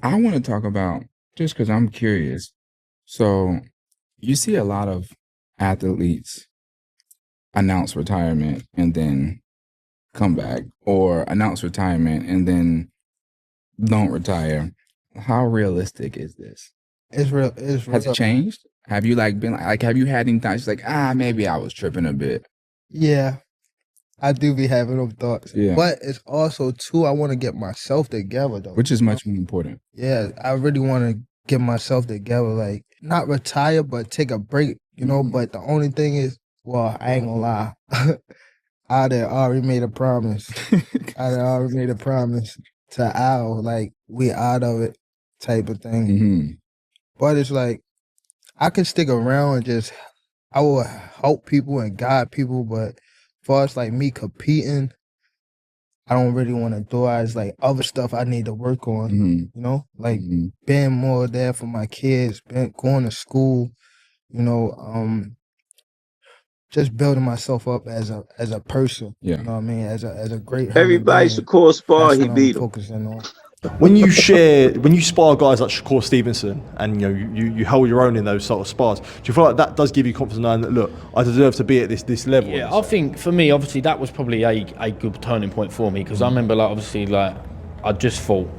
I want to talk about, just because I'm curious. So you see a lot of athletes announce retirement and then come back, or announce retirement and then don't retire. How realistic is this? It's real. It's Has it real. changed? Have you been like have you had any times like, maybe I was tripping a bit? Yeah, I do be having them thoughts. Yeah. But it's also too, I want to get myself together though. Which is much more important. Yeah, I really want to get myself together. Like, not retire, but take a break, you know. But the only thing is, well, I ain't gonna lie. I done already made a promise. I done already made a promise to Al, like, we out of it type of thing. Mm-hmm. But it's like, I can stick around and just, I will help people and guide people, but as far as like me competing, I don't really want to do it. It's like other stuff I need to work on, you know, like being more there for my kids, going to school, you know, just building myself up as a person. Yeah. You know what I mean? As a great Everybody human being. Shakur spar, That's he what beat I'm him. focusing on. When you spar guys like Shakur Stevenson, and you hold your own in those sort of spars, do you feel like that does give you confidence knowing that, look, I deserve to be at this level? Yeah, I think for me, obviously, that was probably a good turning point for me, because I remember, like, obviously, like, I just thought,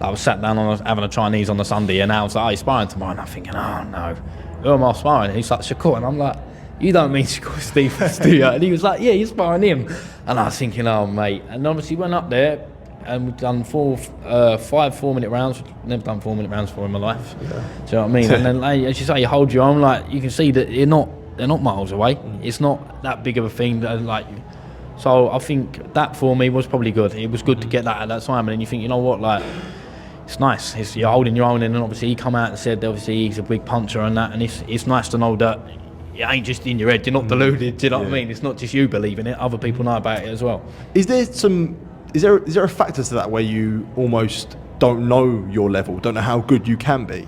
I was sat down having a Chinese on the Sunday, and I was like, "Oh, you're sparring tomorrow," and I'm thinking, "Oh no, who am I sparring?" And he's like, "Shakur," and I'm like, "You don't mean Shakur Stevens, do you?" And he was like, "Yeah, you're sparring him," and I was thinking, "Oh mate," and obviously went up there. And we've done 5 4-minute rounds. Never done 4-minute rounds before in my life. Yeah. Do you know what I mean? And then, like, as you say, you hold your own. Like, you can see that they're not miles away. It's not that big of a thing. Like, so I think that for me was probably good. It was good to get that at that time. And then you think, you know what, like, it's nice. You're holding your own. And then obviously he come out and said, obviously he's a big puncher and that. And it's nice to know that it ain't just in your head. You're not deluded. Do you know what I mean? It's not just you believing it. Other people know about it as well. Is there a factor to that where you almost don't know your level, don't know how good you can be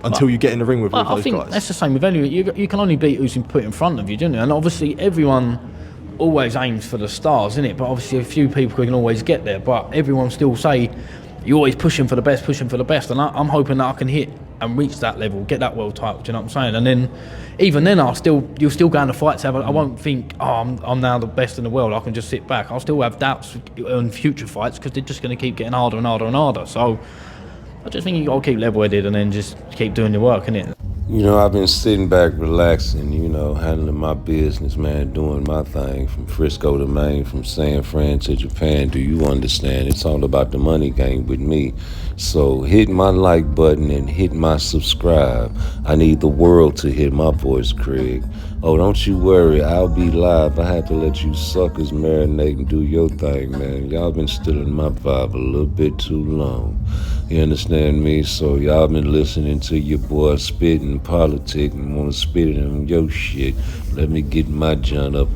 until you get in the ring with those guys? I think that's the same with anyone. You can only beat who's put in front of you, don't you? And obviously everyone always aims for the stars, innit? But obviously a few people can always get there. But everyone still say you're always pushing for the best. And I'm hoping that I can hit and reach that level, get that world title. Do you know what I'm saying? And then, even then, you'll still go into fights. I won't think, I'm now the best in the world. I can just sit back. I'll still have doubts on future fights because they're just going to keep getting harder and harder and harder. So I just think you got to keep level-headed and then just keep doing your work, innit? You know, I've been sitting back, relaxing, you know, handling my business, man, doing my thing from Frisco to Maine, from San Fran to Japan. Do you understand? It's all about the money game with me. So hit my like button and hit my subscribe. I need the world to hear my voice, Craig. Oh, don't you worry, I'll be live. I had to let you suckers marinate and do your thing, man. Y'all been stealing my vibe a little bit too long. You understand me? So y'all been listening to your boy spitting politic and want to spit it on your shit. Let me get my junk up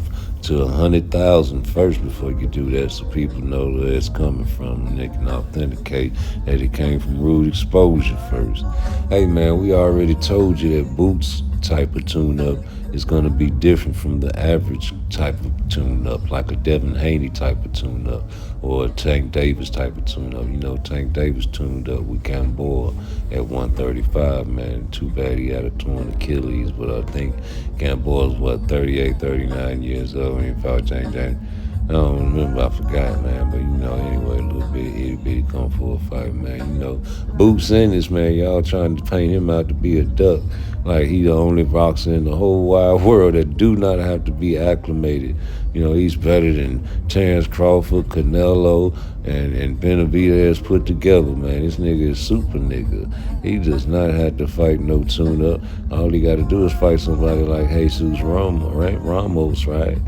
to 100,000 first before you do that, so people know where it's coming from and they can authenticate that it came from rude exposure first. Hey man, we already told you that Boots type of tune-up is going to be different from the average type of tune-up, like a Devin Haney type of tune-up or a Tank Davis type of tune-up. You know, Tank Davis tuned up with Gamboa at 135, man. Too bad he had a torn Achilles, but I think Gamboa's, 38, 39 years old when he fought Tank Davis. I don't remember, I forgot, man, but you know, anyway, a little bit itty-bitty come for a fight, man. You know, Boots in this, man, y'all trying to paint him out to be a duck, like he the only boxer in the whole wide world that do not have to be acclimated. You know, he's better than Terrence Crawford, Canelo, and Benavidez put together, man. This nigga is super nigga. He does not have to fight no tune-up. All he got to do is fight somebody like Jesus Ramos, right?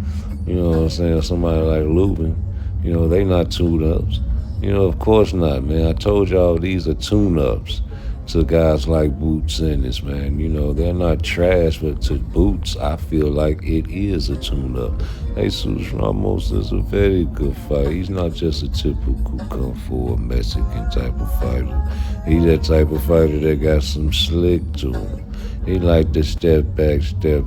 You know what I'm saying? Somebody like Lubin. You know, they not tune-ups. You know, of course not, man. I told y'all these are tune-ups to guys like Boots Ennis, man. You know, they're not trash, but to Boots, I feel like it is a tune-up. Jesus Ramos is a very good fighter. He's not just a typical Kung Fu Mexican type of fighter. He's that type of fighter that got some slick to him. He like the step back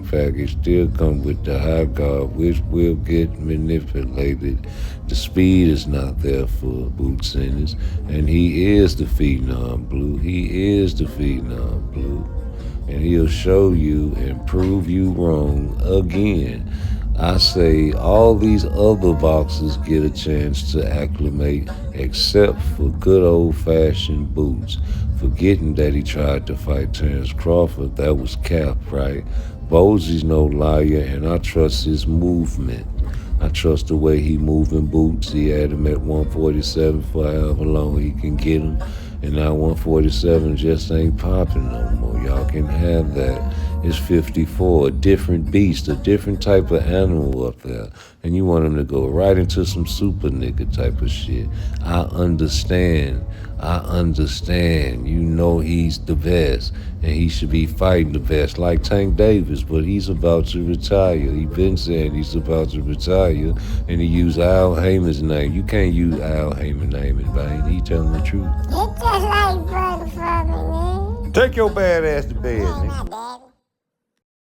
package, still come with the high guard, which will get manipulated. The speed is not there for Boots Ennis, and he is the phenom Blue. He is the phenom Blue, and he'll show you and prove you wrong again. I say all these other boxers get a chance to acclimate except for good old-fashioned Boots, forgetting that he tried to fight Terrence Crawford. That was cap, right? Bosie's no liar, and I trust his movement. I trust the way he moving Boots. He had him at 147 for however long he can get him. And now 147 just ain't popping no more. Y'all can have that. It's 54, a different beast, a different type of animal up there. And you want him to go right into some super nigga type of shit. I understand. You know he's the best. And he should be fighting the best like Tank Davis, but he's about to retire. He been saying he's about to retire, and he used Al Heyman's name. You can't use Al Heyman's name in vain. He telling the truth. It's just like brother for me, man. Take your bad ass to bed, nigga. My bad.